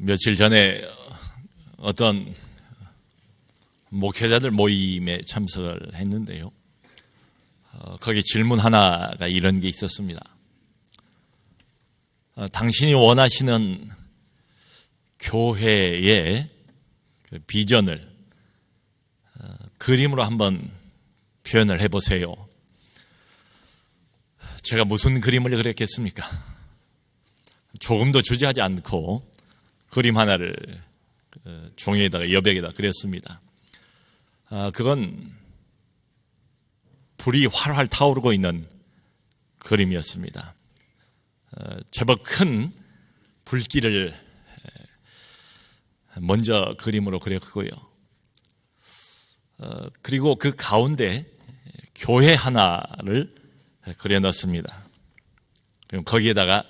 며칠 전에 어떤 목회자들 모임에 참석을 했는데요. 거기 질문 하나가 이런 게 있었습니다. 당신이 원하시는 교회의 그 비전을 그림으로 한번 표현을 해보세요. 제가 무슨 그림을 그렸겠습니까? 조금도 주저하지 않고 그림 하나를 종이에다가 여백에다 그렸습니다. 그건 불이 활활 타오르고 있는 그림이었습니다. 제법 큰 불길을 먼저 그림으로 그렸고요. 그리고 그 가운데 교회 하나를 그려놨습니다. 그럼 거기에다가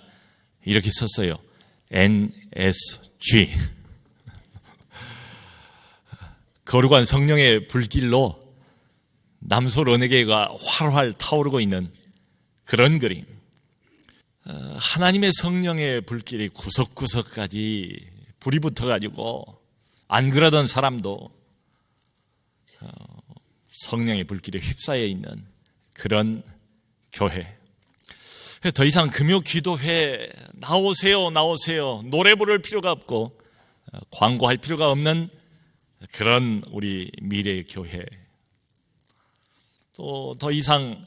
이렇게 썼어요. NSG. 거룩한 성령의 불길로 남소 르네게가 활활 타오르고 있는 그런 그림. 하나님의 성령의 불길이 구석구석까지 불이 붙어가지고 안 그러던 사람도 성령의 불길에 휩싸여 있는 그런 교회. 더 이상 금요 기도회 나오세요 노래 부를 필요가 없고 광고할 필요가 없는 그런 우리 미래의 교회. 또 더 이상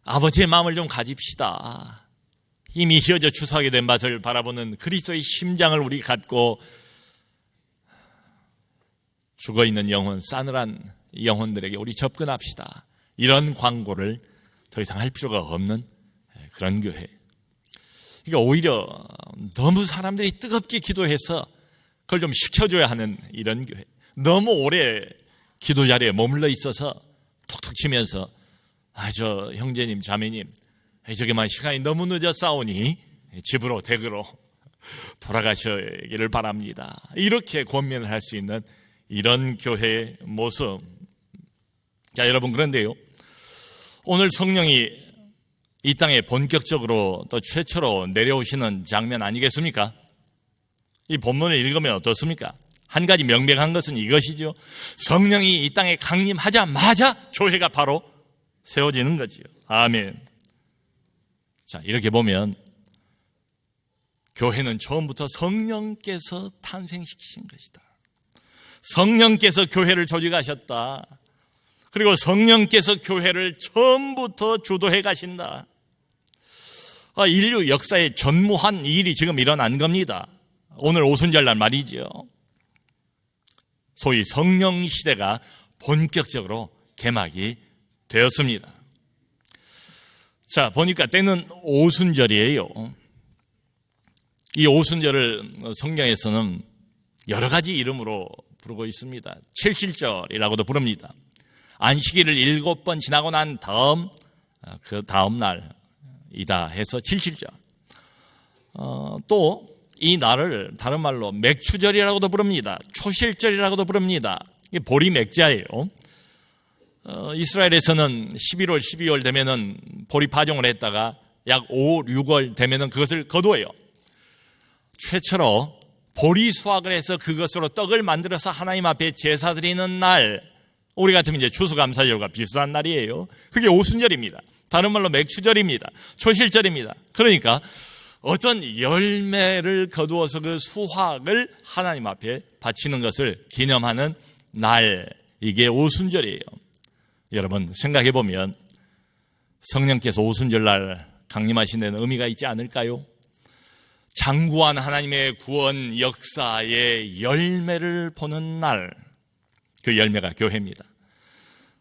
아버지의 마음을 좀 가집시다. 이미 휘어져 추수하게 된 밭을 바라보는 그리스도의 심장을 우리 갖고 죽어있는 영혼, 싸늘한 영혼들에게 우리 접근합시다. 이런 광고를 더 이상 할 필요가 없는 그런 교회. 그러니까 오히려 너무 사람들이 뜨겁게 기도해서 그걸 좀 식혀줘야 하는 이런 교회. 너무 오래 기도 자리에 머물러 있어서 툭툭 치면서 저 형제님 자매님 저기만 시간이 너무 늦었사오니 집으로 댁으로 돌아가시기를 바랍니다. 이렇게 권면을 할 수 있는 이런 교회의 모습. 자, 여러분, 그런데요, 오늘 성령이 이 땅에 본격적으로 또 최초로 내려오시는 장면 아니겠습니까? 이 본문을 읽으면 어떻습니까? 한 가지 명백한 것은 이것이죠. 성령이 이 땅에 강림하자마자 교회가 바로 세워지는 거지요. 아멘. 자, 이렇게 보면 교회는 처음부터 성령께서 탄생시키신 것이다. 성령께서 교회를 조직하셨다. 그리고 성령께서 교회를 처음부터 주도해 가신다. 인류 역사에 전무한 일이 지금 일어난 겁니다. 오늘 오순절날 말이죠. 소위 성령 시대가 본격적으로 개막이 되었습니다. 자, 보니까 때는 오순절이에요. 이 오순절을 성경에서는 여러 가지 이름으로 부르고 있습니다. 칠실절이라고도 부릅니다. 안식일을 7번 지나고 난 다음 그 다음 날이다 해서 칠실절. 또 이 날을 다른 말로 맥추절이라고도 부릅니다. 초실절이라고도 부릅니다. 이게 보리 맥자예요. 이스라엘에서는 11월, 12월 되면은 보리 파종을 했다가 약 5, 6월 되면은 그것을 거두어요. 최초로 보리 수확을 해서 그것으로 떡을 만들어서 하나님 앞에 제사 드리는 날, 우리 같으면 이제 추수감사절과 비슷한 날이에요. 그게 오순절입니다. 다른 말로 맥추절입니다. 초실절입니다. 그러니까 어떤 열매를 거두어서 그 수확을 하나님 앞에 바치는 것을 기념하는 날, 이게 오순절이에요. 여러분, 생각해 보면 성령께서 오순절날 강림하신 데는 의미가 있지 않을까요? 장구한 하나님의 구원 역사의 열매를 보는 날, 그 열매가 교회입니다.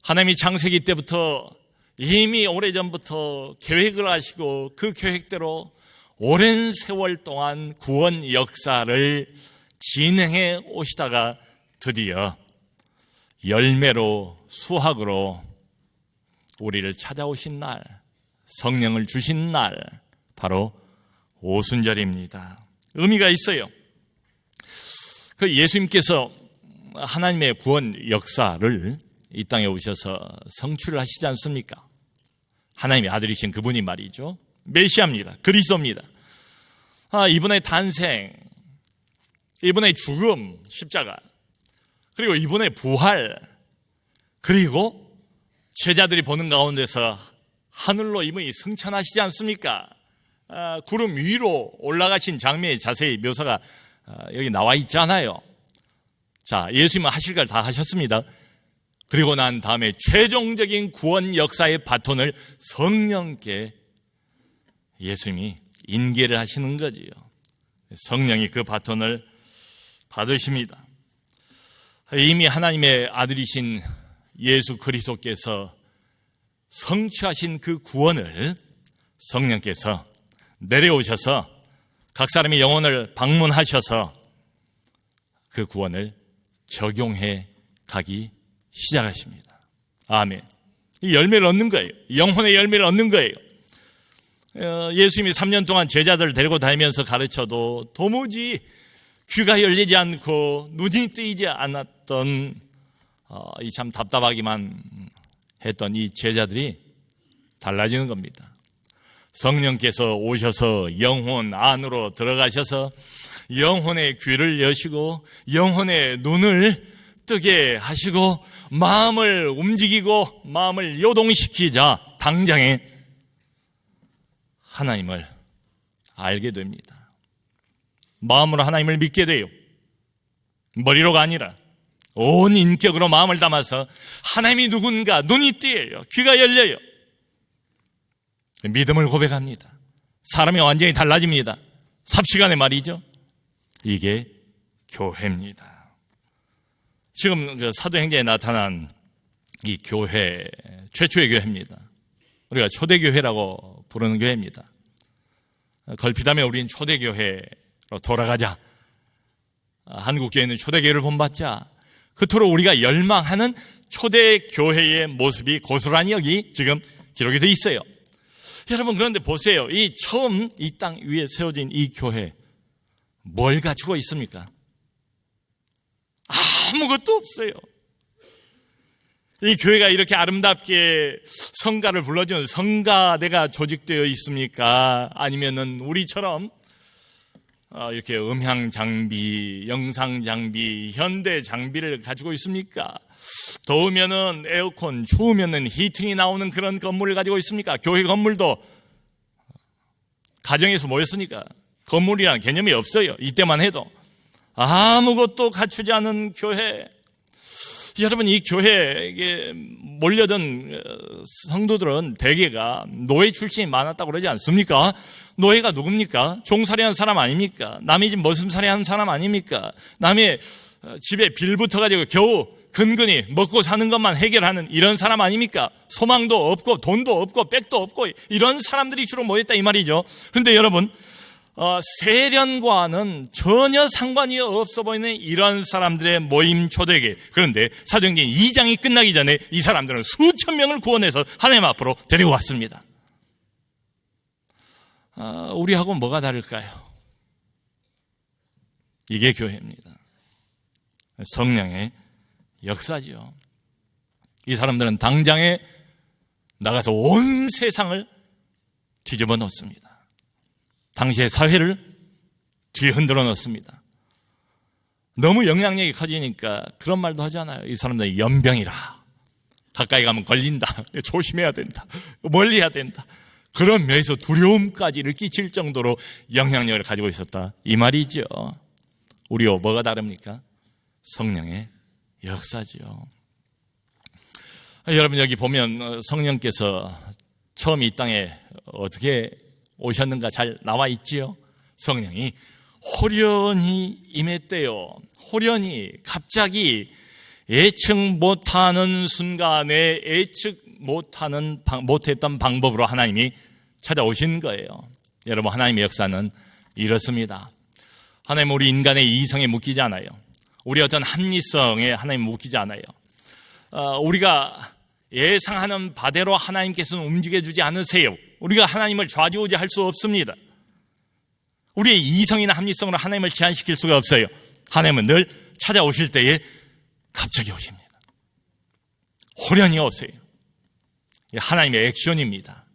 하나님이 창세기 때부터 이미 오래전부터 계획을 하시고 그 계획대로 오랜 세월 동안 구원 역사를 진행해 오시다가 드디어 열매로 수확으로 우리를 찾아오신 날, 성령을 주신 날, 바로 오순절입니다. 의미가 있어요. 그 예수님께서 하나님의 구원 역사를 이 땅에 오셔서 성취를 하시지 않습니까? 하나님의 아들이신 그분이 말이죠. 메시아입니다. 그리스도입니다. 이분의 탄생, 이분의 죽음, 십자가, 그리고 이분의 부활, 그리고 제자들이 보는 가운데서 하늘로 이분이 승천하시지 않습니까? 구름 위로 올라가신 장면이 자세히 묘사가 여기 나와 있잖아요. 자, 예수님은 하실 걸 다 하셨습니다. 그리고 난 다음에 최종적인 구원 역사의 바톤을 성령께 예수님이 인계를 하시는 거지요. 성령이 그 바톤을 받으십니다. 이미 하나님의 아들이신 예수 그리스도께서 성취하신 그 구원을 성령께서 내려오셔서 각 사람의 영혼을 방문하셔서 그 구원을 적용해 가기 시작하십니다. 아멘. 이 열매를 얻는 거예요. 영혼의 열매를 얻는 거예요. 예수님이 3년 동안 제자들을 데리고 다니면서 가르쳐도 도무지 귀가 열리지 않고 눈이 뜨이지 않았던 이 참 답답하기만 했던 이 제자들이 달라지는 겁니다. 성령께서 오셔서 영혼 안으로 들어가셔서 영혼의 귀를 여시고 영혼의 눈을 뜨게 하시고 마음을 움직이고 마음을 요동시키자 당장에 하나님을 알게 됩니다. 마음으로 하나님을 믿게 돼요. 머리로가 아니라 온 인격으로 마음을 담아서 하나님이 누군가 눈이 띄어요. 귀가 열려요. 믿음을 고백합니다. 사람이 완전히 달라집니다. 삽시간에 말이죠. 이게 교회입니다. 지금 그 사도행전에 나타난 이 교회, 최초의 교회입니다. 우리가 초대교회라고 부르는 교회입니다. 걸핏하면 우린 초대교회로 돌아가자. 한국교회는 초대교회를 본받자. 그토록 우리가 열망하는 초대교회의 모습이 고스란히 여기 지금 기록이 되어 있어요. 여러분, 그런데 보세요. 이 처음 이 땅 위에 세워진 이 교회, 뭘 갖추고 있습니까? 아무것도 없어요. 이 교회가 이렇게 아름답게 성가를 불러주는 성가대가 조직되어 있습니까? 아니면은 우리처럼 이렇게 음향 장비, 영상 장비, 현대 장비를 가지고 있습니까? 더우면은 에어컨, 추우면은 히팅이 나오는 그런 건물을 가지고 있습니까? 교회 건물도 가정에서 모였으니까 건물이라는 개념이 없어요. 이때만 해도. 아무것도 갖추지 않은 교회. 여러분, 이 교회에 몰려든 성도들은 대개가 노예 출신이 많았다고 그러지 않습니까? 노예가 누굽니까? 종살이하는 사람 아닙니까? 남의 집 머슴살이하는 사람 아닙니까? 남의 집에 빌붙어가지고 겨우 근근히 먹고 사는 것만 해결하는 이런 사람 아닙니까? 소망도 없고 돈도 없고 백도 없고 이런 사람들이 주로 모였다 이 말이죠. 그런데 여러분, 세련과는 전혀 상관이 없어 보이는 이런 사람들의 모임 초대교회. 그런데 사도행전 2장이 끝나기 전에 이 사람들은 수천 명을 구원해서 하나님 앞으로 데려왔습니다. 우리하고 뭐가 다를까요? 이게 교회입니다. 성령의 역사죠. 이 사람들은 당장에 나가서 온 세상을 뒤집어 놓습니다. 당시의 사회를 뒤흔들어 놓습니다. 너무 영향력이 커지니까 그런 말도 하잖아요. 이 사람들은 연병이라. 가까이 가면 걸린다. 조심해야 된다. 멀리해야 된다. 그런 면에서 두려움까지를 끼칠 정도로 영향력을 가지고 있었다. 이 말이죠. 우리와 뭐가 다릅니까? 성령의 역사죠. 여러분, 여기 보면 성령께서 처음 이 땅에 어떻게 오셨는가 잘 나와 있지요. 성령이 호련히 임했대요. 호련히, 갑자기 예측 못하는 순간에 예측 못했던 방법으로 하나님이 찾아오신 거예요. 여러분, 하나님의 역사는 이렇습니다. 하나님 우리 인간의 이성에 묶이지 않아요. 우리 어떤 합리성에 하나님 묶이지 않아요. 우리가 예상하는 바대로 하나님께서는 움직여주지 않으세요. 우리가 하나님을 좌지우지할 수 없습니다. 우리의 이성이나 합리성으로 하나님을 제한시킬 수가 없어요. 하나님은 늘 찾아오실 때에 갑자기 오십니다. 호련히 오세요. 하나님의 액션입니다.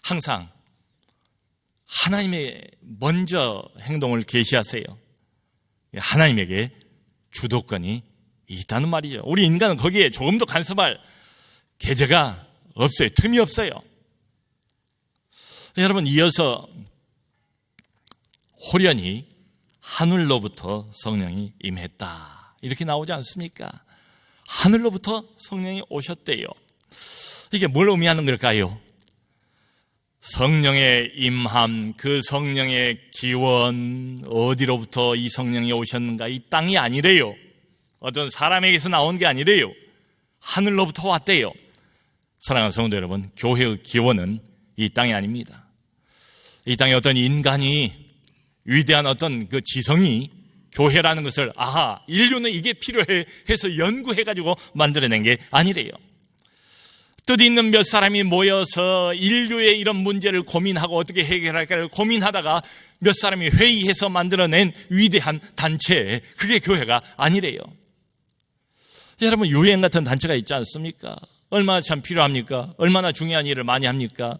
항상 하나님의 먼저 행동을 계시하세요. 하나님에게 주도권이 있다는 말이죠. 우리 인간은 거기에 조금도 간섭할 계제가 없어요. 틈이 없어요. 여러분, 이어서 호련히 하늘로부터 성령이 임했다, 이렇게 나오지 않습니까? 하늘로부터 성령이 오셨대요. 이게 뭘 의미하는 걸까요? 성령의 임함, 그 성령의 기원, 어디로부터 이 성령이 오셨는가? 이 땅이 아니래요. 어떤 사람에게서 나온 게 아니래요. 하늘로부터 왔대요. 사랑하는 성도 여러분, 교회의 기원은 이 땅이 아닙니다. 이 땅에 어떤 인간이, 위대한 어떤 그 지성이 교회라는 것을, 아하, 인류는 이게 필요해 해서 연구해가지고 만들어낸 게 아니래요. 뜻 있는 몇 사람이 모여서 인류의 이런 문제를 고민하고 어떻게 해결할까를 고민하다가 몇 사람이 회의해서 만들어낸 위대한 단체, 그게 교회가 아니래요. 여러분, 유엔 같은 단체가 있지 않습니까? 얼마나 참 필요합니까? 얼마나 중요한 일을 많이 합니까?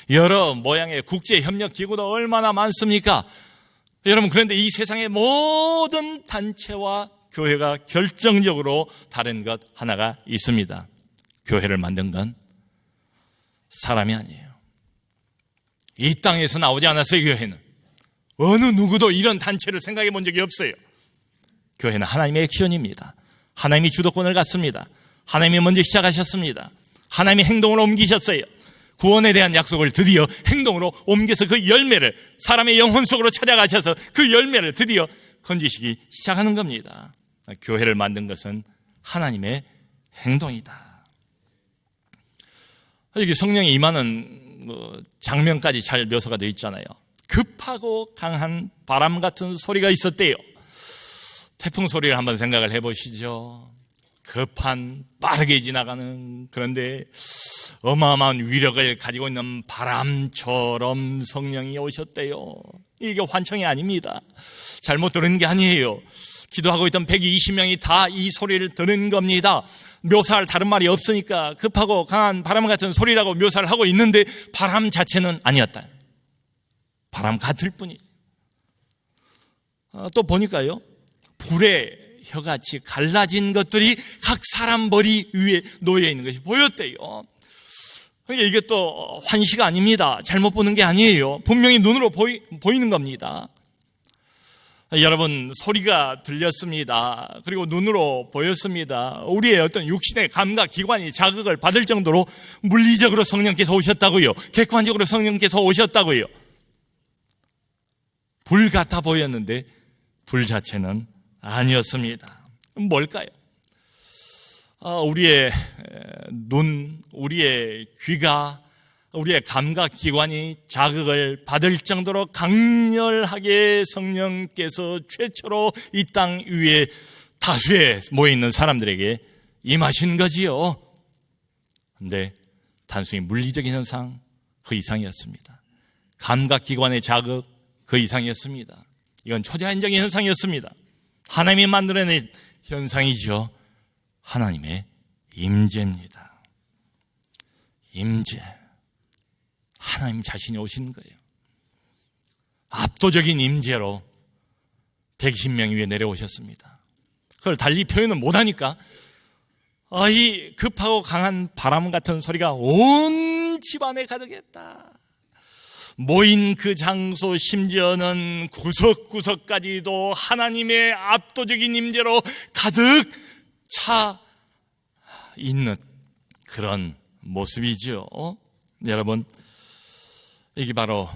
여러 모양의 국제협력기구도 얼마나 많습니까? 여러분, 그런데 이 세상의 모든 단체와 교회가 결정적으로 다른 것 하나가 있습니다. 교회를 만든 건 사람이 아니에요. 이 땅에서 나오지 않았어요. 교회는 어느 누구도 이런 단체를 생각해 본 적이 없어요. 교회는 하나님의 액션입니다. 하나님이 주도권을 갖습니다. 하나님이 먼저 시작하셨습니다. 하나님이 행동으로 옮기셨어요. 구원에 대한 약속을 드디어 행동으로 옮겨서 그 열매를 사람의 영혼 속으로 찾아가셔서 그 열매를 드디어 건지시기 시작하는 겁니다. 교회를 만든 것은 하나님의 행동이다. 여기 성령이 임하는 장면까지 잘 묘사가 되어 있잖아요. 급하고 강한 바람 같은 소리가 있었대요. 태풍 소리를 한번 생각을 해보시죠. 급한, 빠르게 지나가는, 그런데 어마어마한 위력을 가지고 있는 바람처럼 성령이 오셨대요. 이게 환청이 아닙니다. 잘못 들은 게 아니에요. 기도하고 있던 120명이 다 이 소리를 들은 겁니다. 묘사할 다른 말이 없으니까 급하고 강한 바람 같은 소리라고 묘사를 하고 있는데 바람 자체는 아니었다. 바람 같을 뿐이지. 또 보니까요, 불의 혀같이 갈라진 것들이 각 사람 머리 위에 놓여 있는 것이 보였대요. 이게 또 환시가 아닙니다. 잘못 보는 게 아니에요. 분명히 눈으로 보이는 겁니다. 여러분, 소리가 들렸습니다. 그리고 눈으로 보였습니다. 우리의 어떤 육신의 감각 기관이 자극을 받을 정도로 물리적으로 성령께서 오셨다고요. 객관적으로 성령께서 오셨다고요. 불 같아 보였는데 불 자체는 아니었습니다. 뭘까요? 우리의 눈, 우리의 귀가, 우리의 감각기관이 자극을 받을 정도로 강렬하게 성령께서 최초로 이 땅 위에 다수에 모여있는 사람들에게 임하신 거지요. 근데 단순히 물리적인 현상, 그 이상이었습니다. 감각기관의 자극, 그 이상이었습니다. 이건 초자연적인 현상이었습니다. 하나님이 만들어낸 현상이죠. 하나님의 임재입니다. 임재. 하나님 자신이 오신 거예요. 압도적인 임재로 120명 위에 내려오셨습니다. 그걸 달리 표현은 못하니까 이 급하고 강한 바람 같은 소리가 온 집안에 가득했다. 모인 그 장소, 심지어는 구석구석까지도 하나님의 압도적인 임재로 가득 차 있는 그런 모습이죠. 여러분, 이게 바로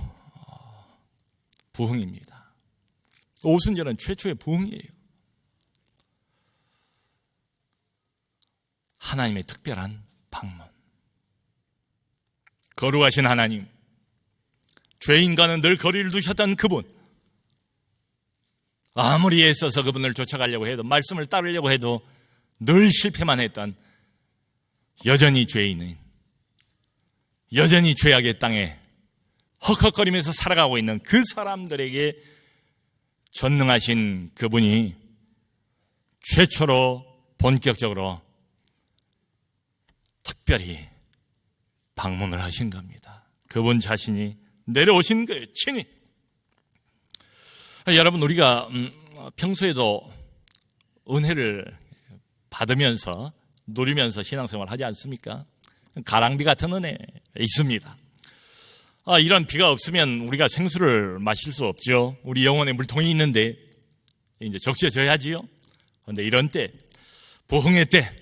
부흥입니다. 오순절은 최초의 부흥이에요. 하나님의 특별한 방문. 거룩하신 하나님, 죄인과는 늘 거리를 두셨던 그분, 아무리 애써서 그분을 쫓아가려고 해도, 말씀을 따르려고 해도 늘 실패만 했던 여전히 죄인은, 여전히 죄악의 땅에 헉헉거리면서 살아가고 있는 그 사람들에게 전능하신 그분이 최초로 본격적으로 특별히 방문을 하신 겁니다. 그분 자신이 내려오신 거예요. 친히. 여러분, 우리가 평소에도 은혜를 받으면서 누리면서 신앙생활 하지 않습니까? 가랑비 같은 은혜 있습니다. 이런 비가 없으면 우리가 생수를 마실 수 없죠. 우리 영혼의 물통이 있는데 이제 적셔져야지요. 그런데 이런 때, 부흥의 때,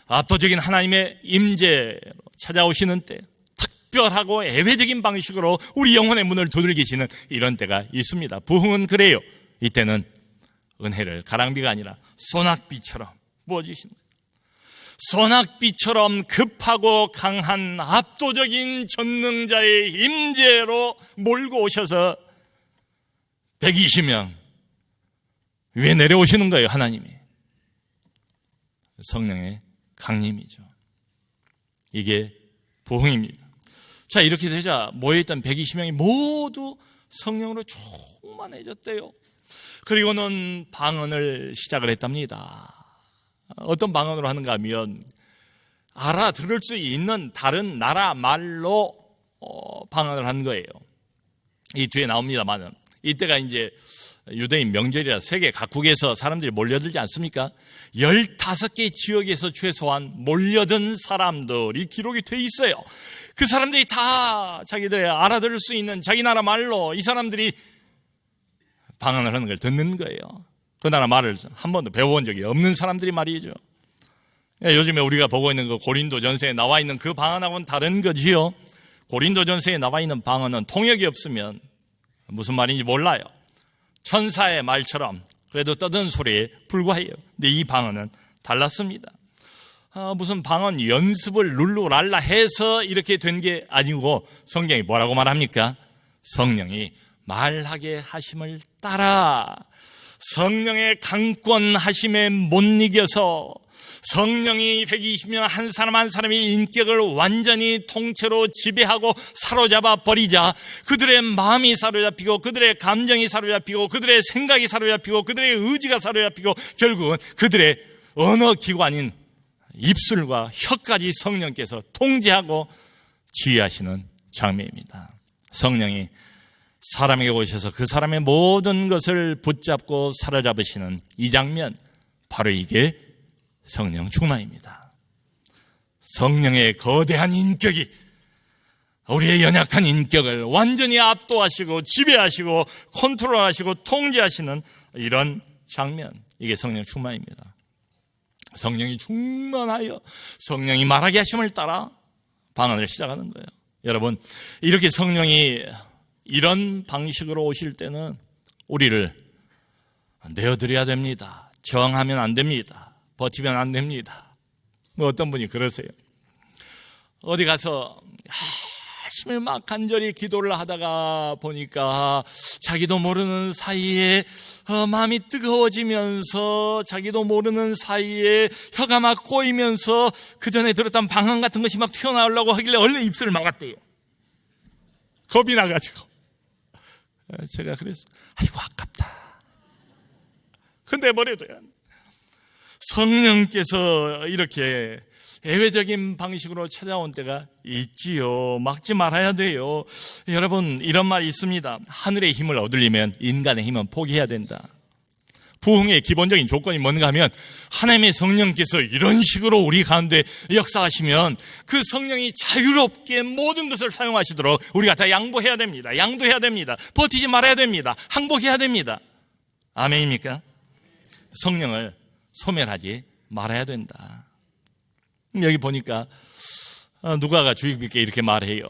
압도적인 하나님의 임재로 찾아오시는 때, 특별하고 예외적인 방식으로 우리 영혼의 문을 두들기시는 이런 때가 있습니다. 부흥은 그래요. 이때는 은혜를 가랑비가 아니라 소낙비처럼 부어주시는 거예요. 소낙비처럼 급하고 강한 압도적인 전능자의 임재로 몰고 오셔서 120명 위에 내려오시는 거예요. 하나님이. 성령의 강림이죠. 이게 부흥입니다. 자, 이렇게 되자 모여있던 120명이 모두 성령으로 충만해졌대요. 그리고는 방언을 시작을 했답니다. 어떤 방언으로 하는가 하면 알아들을 수 있는 다른 나라 말로 방언을 한 거예요. 이 뒤에 나옵니다만은 이때가 이제 유대인 명절이라 세계 각국에서 사람들이 몰려들지 않습니까? 15개 지역에서 최소한 몰려든 사람들이 기록이 돼 있어요. 그 사람들이 다 자기들의 알아들을 수 있는 자기 나라 말로 이 사람들이 방언을 하는 걸 듣는 거예요. 그 나라 말을 한 번도 배워본 적이 없는 사람들이 말이죠. 요즘에 우리가 보고 있는 그 고린도전서에 나와 있는 그 방언하고는 다른 거지요. 고린도전서에 나와 있는 방언은 통역이 없으면 무슨 말인지 몰라요. 천사의 말처럼 그래도 떠드는 소리에 불과해요. 근데 이 방언은 달랐습니다. 무슨 방언 연습을 룰루랄라 해서 이렇게 된 게 아니고 성경이 뭐라고 말합니까? 성령이 말하게 하심을 따라 성령의 강권하심에 못 이겨서 성령이 120명 한 사람 한 사람의 인격을 완전히 통째로 지배하고 사로잡아 버리자 그들의 마음이 사로잡히고 그들의 감정이 사로잡히고 그들의 생각이 사로잡히고 그들의 의지가 사로잡히고 결국은 그들의 언어 기관인 입술과 혀까지 성령께서 통제하고 지휘하시는 장면입니다. 성령이 사람에게 오셔서 그 사람의 모든 것을 붙잡고 사로잡으시는 이 장면, 바로 이게 성령 충만입니다. 성령의 거대한 인격이 우리의 연약한 인격을 완전히 압도하시고 지배하시고 컨트롤하시고 통제하시는 이런 장면, 이게 성령 충만입니다. 성령이 충만하여 성령이 말하게 하심을 따라 방언을 시작하는 거예요. 여러분, 이렇게 성령이 이런 방식으로 오실 때는 우리를 내어드려야 됩니다. 저항하면 안 됩니다. 버티면 안 됩니다. 어떤 분이 그러세요. 어디 가서 열심히 막 간절히 기도를 하다가 보니까 자기도 모르는 사이에 마음이 뜨거워지면서 자기도 모르는 사이에 혀가 막 꼬이면서 그 전에 들었던 방언 같은 것이 막 튀어나오려고 하길래 얼른 입술을 막았대요. 겁이 나가지고. 제가 그랬어요. 아이고 아깝다. 근데 뭐래도요. 성령께서 이렇게 예외적인 방식으로 찾아온 때가 있지요. 막지 말아야 돼요. 여러분, 이런 말이 있습니다. 하늘의 힘을 얻으려면 인간의 힘은 포기해야 된다. 부흥의 기본적인 조건이 뭔가 하면 하나님의 성령께서 이런 식으로 우리 가운데 역사하시면 그 성령이 자유롭게 모든 것을 사용하시도록 우리가 다 양보해야 됩니다. 양도해야 됩니다. 버티지 말아야 됩니다. 항복해야 됩니다. 아멘입니까? 성령을 소멸하지 말아야 된다. 여기 보니까 누가가 주의 깊게 이렇게 말해요.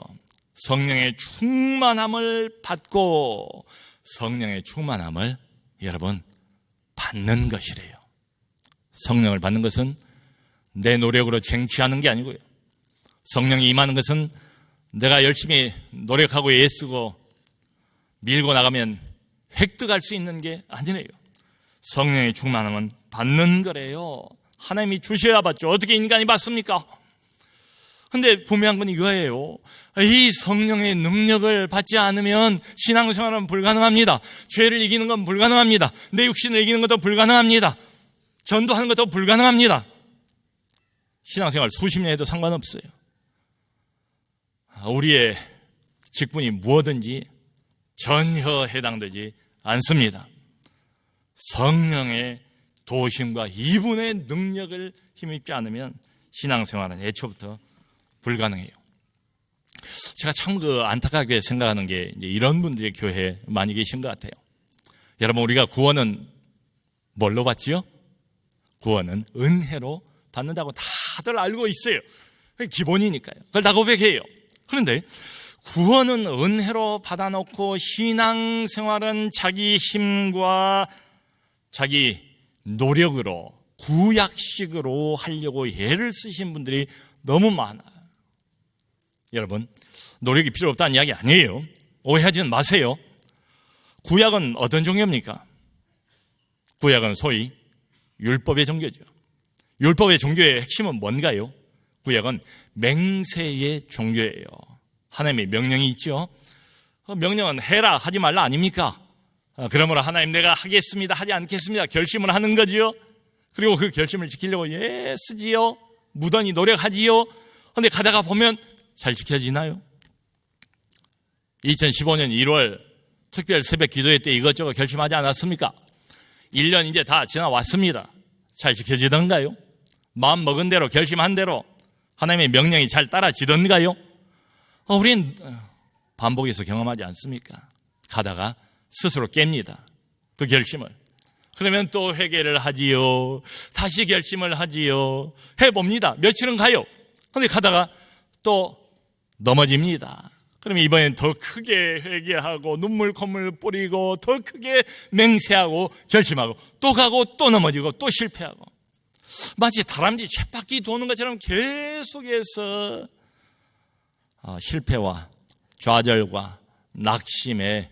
성령의 충만함을 받고 성령의 충만함을 여러분 받는 것이래요. 성령을 받는 것은 내 노력으로 쟁취하는 게 아니고요. 성령이 임하는 것은 내가 열심히 노력하고 애쓰고 밀고 나가면 획득할 수 있는 게 아니래요. 성령의 충만함은 받는 거래요. 하나님이 주셔야 받죠. 어떻게 인간이 받습니까? 근데 분명한 건 이거예요. 이 성령의 능력을 받지 않으면 신앙생활은 불가능합니다. 죄를 이기는 건 불가능합니다. 내 육신을 이기는 것도 불가능합니다. 전도하는 것도 불가능합니다. 신앙생활 수십 년 해도 상관없어요. 우리의 직분이 무엇든지 전혀 해당되지 않습니다. 성령의 도우심과 이분의 능력을 힘입지 않으면 신앙생활은 애초부터 불가능해요. 제가 참 안타깝게 생각하는 게 이런 분들이 교회에 많이 계신 것 같아요. 여러분, 우리가 구원은 뭘로 받지요? 구원은 은혜로 받는다고 다들 알고 있어요. 그게 기본이니까요. 그걸 다 고백해요. 그런데 구원은 은혜로 받아놓고 신앙생활은 자기 힘과 자기 노력으로 구약식으로 하려고 애를 쓰신 분들이 너무 많아요. 여러분, 노력이 필요 없다는 이야기 아니에요. 오해하지는 마세요. 구약은 어떤 종교입니까? 구약은 소위 율법의 종교죠. 율법의 종교의 핵심은 뭔가요? 구약은 맹세의 종교예요. 하나님의 명령이 있죠. 명령은 해라 하지 말라 아닙니까? 그러므로 하나님 내가 하겠습니다 하지 않겠습니다 결심을 하는 거지요. 그리고 그 결심을 지키려고 애쓰지요. 무던히 노력하지요. 그런데 가다가 보면 잘 지켜지나요? 2015년 1월 특별 새벽 기도회 때 이것저것 결심하지 않았습니까? 1년 이제 다 지나왔습니다. 잘 지켜지던가요? 마음 먹은 대로 결심한 대로 하나님의 명령이 잘 따라지던가요? 우린 반복해서 경험하지 않습니까? 가다가 스스로 깹니다. 그 결심을. 그러면 또 회개를 하지요. 다시 결심을 하지요. 해봅니다. 며칠은 가요. 그런데 가다가 또 넘어집니다. 그러면 이번엔 더 크게 회개하고 눈물 콧물 뿌리고 더 크게 맹세하고 결심하고 또 가고 또 넘어지고 또 실패하고 마치 다람쥐 쳇바퀴 도는 것처럼 계속해서 실패와 좌절과 낙심의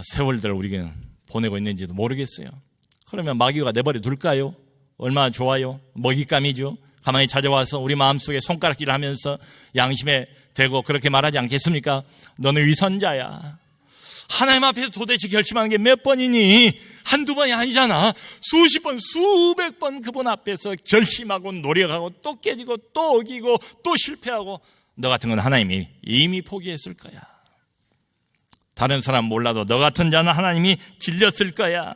세월들을 우리가 보내고 있는지도 모르겠어요. 그러면 마귀가 내버려 둘까요? 얼마나 좋아요. 먹잇감이죠. 가만히 찾아와서 우리 마음속에 손가락질을 하면서 양심에 대고 그렇게 말하지 않겠습니까? 너는 위선자야. 하나님 앞에서 도대체 결심하는 게 몇 번이니? 한두 번이 아니잖아. 수십 번, 수백 번 그분 앞에서 결심하고 노력하고 또 깨지고 또 어기고 또 실패하고 너 같은 건 하나님이 이미 포기했을 거야. 다른 사람 몰라도 너 같은 자는 하나님이 길렸을 거야.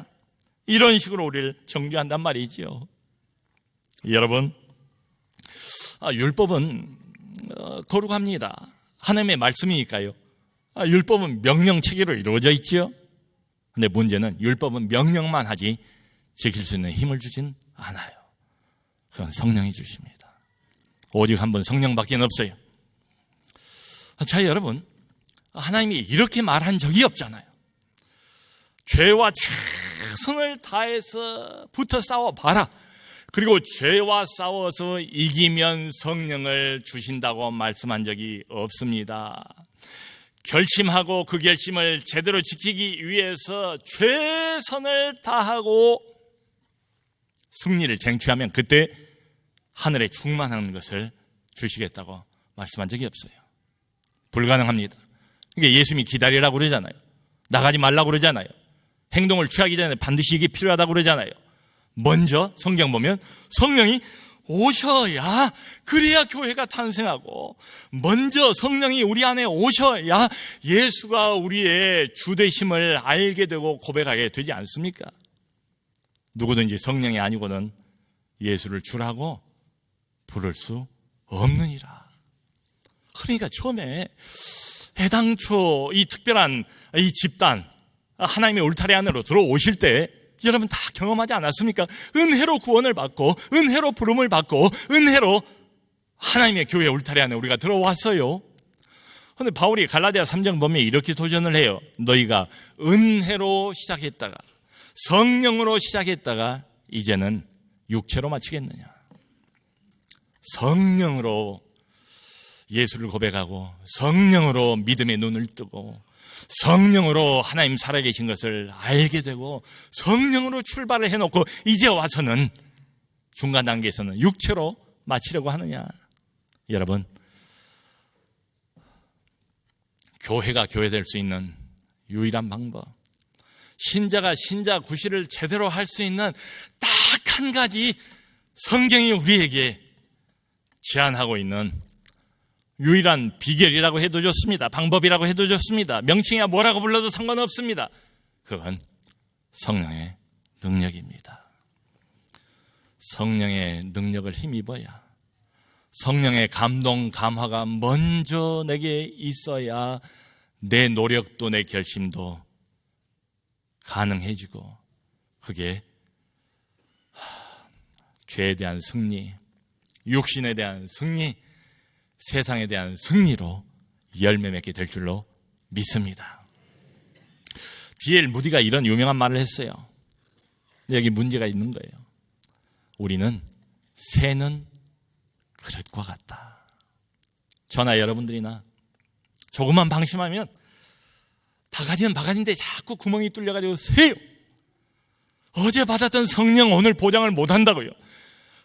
이런 식으로 우리를 정죄한단 말이지요. 여러분, 율법은 거룩합니다. 하나님의 말씀이니까요. 율법은 명령체계로 이루어져 있지요. 근데 문제는 율법은 명령만 하지 지킬 수 있는 힘을 주진 않아요. 그건 성령이 주십니다. 오직 한 분 성령밖에 없어요. 자, 여러분, 하나님이 이렇게 말한 적이 없잖아요. 죄와 최선을 다해서 붙어 싸워봐라. 그리고 죄와 싸워서 이기면 성령을 주신다고 말씀한 적이 없습니다. 결심하고 그 결심을 제대로 지키기 위해서 최선을 다하고 승리를 쟁취하면 그때 하늘에 충만한 것을 주시겠다고 말씀한 적이 없어요. 불가능합니다. 그러니까 예수님이 기다리라고 그러잖아요. 나가지 말라고 그러잖아요. 행동을 취하기 전에 반드시 이게 필요하다고 그러잖아요. 먼저 성경 보면 성령이 오셔야 그래야 교회가 탄생하고 먼저 성령이 우리 안에 오셔야 예수가 우리의 주되심을 알게 되고 고백하게 되지 않습니까? 누구든지 성령이 아니고는 예수를 주라고 부를 수 없느니라. 그러니까 처음에 애당초 이 특별한 이 집단 하나님의 울타리 안으로 들어오실 때 여러분 다 경험하지 않았습니까? 은혜로 구원을 받고 은혜로 부름을 받고 은혜로 하나님의 교회 울타리 안에 우리가 들어왔어요. 그런데 바울이 갈라디아 3장 보면 이렇게 도전을 해요. 너희가 은혜로 시작했다가 성령으로 시작했다가 이제는 육체로 마치겠느냐. 성령으로 예수를 고백하고 성령으로 믿음의 눈을 뜨고 성령으로 하나님 살아계신 것을 알게 되고 성령으로 출발을 해놓고 이제 와서는 중간 단계에서는 육체로 마치려고 하느냐. 여러분, 교회가 교회될 수 있는 유일한 방법, 신자가 신자 구실을 제대로 할 수 있는 딱 한 가지 성경이 우리에게 제안하고 있는 유일한 비결이라고 해도 좋습니다. 방법이라고 해도 좋습니다. 명칭이야 뭐라고 불러도 상관없습니다. 그건 성령의 능력입니다. 성령의 능력을 힘입어야, 성령의 감동, 감화가 먼저 내게 있어야 내 노력도 내 결심도 가능해지고, 그게 죄에 대한 승리, 육신에 대한 승리, 세상에 대한 승리로 열매 맺게 될 줄로 믿습니다. D.L. 무디가 이런 유명한 말을 했어요. 여기 문제가 있는 거예요. 우리는 새는 그릇과 같다. 저나 여러분들이나 조금만 방심하면 바가지는 바가지인데 자꾸 구멍이 뚫려가지고 새요. 어제 받았던 성령 오늘 보장을 못한다고요.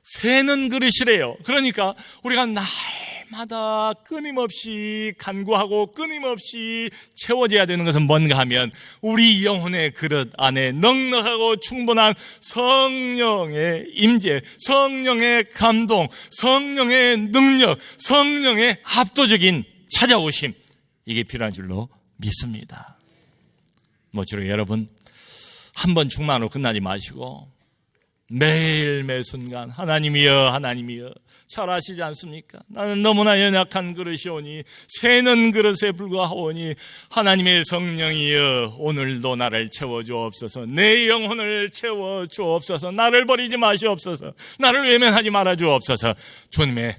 새는 그릇이래요. 그러니까 우리가 날마다 끊임없이 간구하고 끊임없이 채워져야 되는 것은 뭔가 하면 우리 영혼의 그릇 안에 넉넉하고 충분한 성령의 임재, 성령의 감동, 성령의 능력, 성령의 압도적인 찾아오심, 이게 필요한 줄로 믿습니다. 모쪼록 여러분, 한 번 충만으로 끝나지 마시고 매일 매 순간 하나님이여 하나님이여 잘 아시지 않습니까? 나는 너무나 연약한 그릇이오니 새는 그릇에 불과하오니 하나님의 성령이여 오늘도 나를 채워주옵소서. 내 영혼을 채워주옵소서. 나를 버리지 마시옵소서. 나를 외면하지 말아주옵소서. 주님의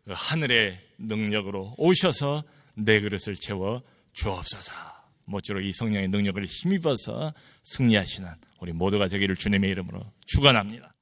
하늘의 능력으로 오셔서 내 그릇을 채워주옵소서. 모쪼록 이 성령의 능력을 힘입어서 승리하시는 우리 모두가 되기를 주님의 이름으로 축원합니다.